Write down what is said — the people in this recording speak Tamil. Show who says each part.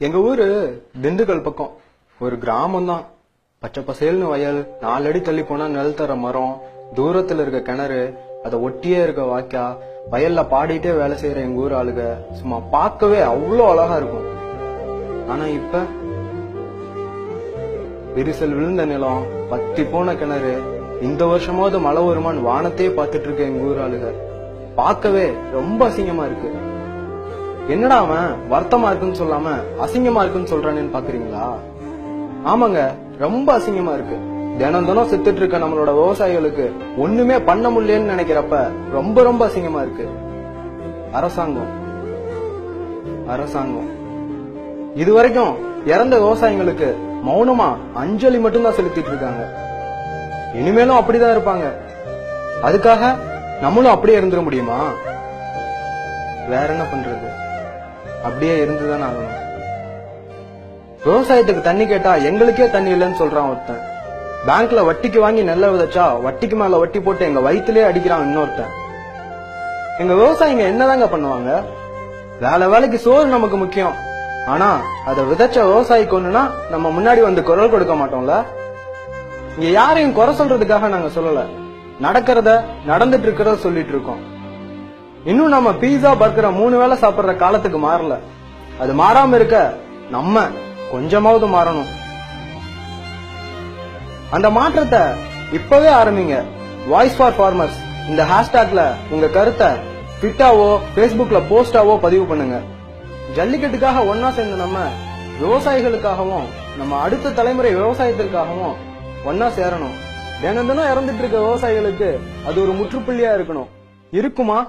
Speaker 1: எங்க ஊரு திண்டுக்கல் பக்கம் ஒரு கிராமம் தான். பச்சை பசேல்னு வயல், 4 அடி தள்ளி போனா நெல் தர மரம், தூரத்துல இருக்க கிணறு, அதை ஒட்டியே இருக்க வாய்க்கா, வயல்ல பாடிட்டே வேலை செய்யற எங்க ஊர் ஆளுக சும்மா பார்க்கவே அவ்வளோ அழகா இருக்கும். ஆனா இப்ப விரிசல் விழுந்த நிலம், பத்தி போன கிணறு, இந்த வருஷமாவது மழை வருமான்னு வானத்தையே பார்த்துட்டு இருக்க எங்க ஊர் ஆளுக பார்க்கவே ரொம்ப அசிங்கமா இருக்கு. என்னடா அவன் வருத்தமா இருக்குன்னு சொல்லாம அசிங்கமா இருக்குன்னு சொல்றானேன்னு பாக்குறீங்களா? ஆமாங்க, ரொம்ப அசிங்கமா இருக்கு. தினம் தினம் செத்துட்டு இருக்க நம்மளோட விவசாயிகளுக்கு ஒண்ணுமே பண்ண முடியலன்னு நினைக்கிறப்ப ரொம்ப ரொம்ப அசிங்கமா இருக்கு. அரசாங்கம் இதுவரைக்கும் இறந்த விவசாயிகளுக்கு மௌனமா அஞ்சலி மட்டும்தான் செலுத்திட்டு இருக்காங்க. இனிமேலும் அப்படிதான் இருப்பாங்க. அதுக்காக நம்மளும் அப்படியே இருந்துட முடியுமா? வேற என்ன பண்றது? அப்படியே இருந்துதானே ஆகணும். விவசாயத்துக்கு தண்ணி கேட்டா எங்களுக்கே தண்ணி இல்லைன்னு சொல்றான் ஒருத்தன். பேங்க்ல வட்டிக்கு வாங்கி நெல்ல விதைச்சா வட்டிக்கு மேல வட்டி போட்டு எங்க வயிற்றுலயே அடிக்கிறான் இன்னொருத்தன். எங்க விவசாயிங்க என்னதாங்க பண்ணுவாங்க? வேலைக்கு சோறு நமக்கு முக்கியம். ஆனா அதை விதைச்ச விவசாயிக்கு ஒண்ணுனா நம்ம முன்னாடி வந்து குரல் கொடுக்க மாட்டோம்ல. இங்க யாரையும் குறை சொல்றதுக்காக நாங்க சொல்லல, நடக்கிறத நடந்துட்டு இருக்கிறத சொல்லிட்டு இருக்கோம். இன்னும் நம்ம பீஸா பர்கரை 3 வேளை சாப்பிடுற காலத்துக்கு மாறல. அது மாறாம இருக்க நம்ம கொஞ்சமாவது மாறணும். அந்த மாற்றத்தை இப்பவே ஆரம்பிங்க. வாய்ஸ் ஃபார் ஃபார்மர்ஸ் இந்த ஹேஷ்டாக்ல உங்க கருத்தை ட்விட்டராவோ பேஸ்புக்ல போஸ்டாவோ பதிவு பண்ணுங்க. ஜல்லிக்கட்டுக்காக ஒன்னா சேர்ந்த நம்ம விவசாயிகளுக்காகவும் நம்ம அடுத்த தலைமுறை விவசாயத்திற்காகவும் ஒன்னா சேரணும். தினம் தினம் இறந்துட்டு இருக்க விவசாயிகளுக்கு அது ஒரு முற்றுப்புள்ளியா இருக்கணும். இருக்குமா?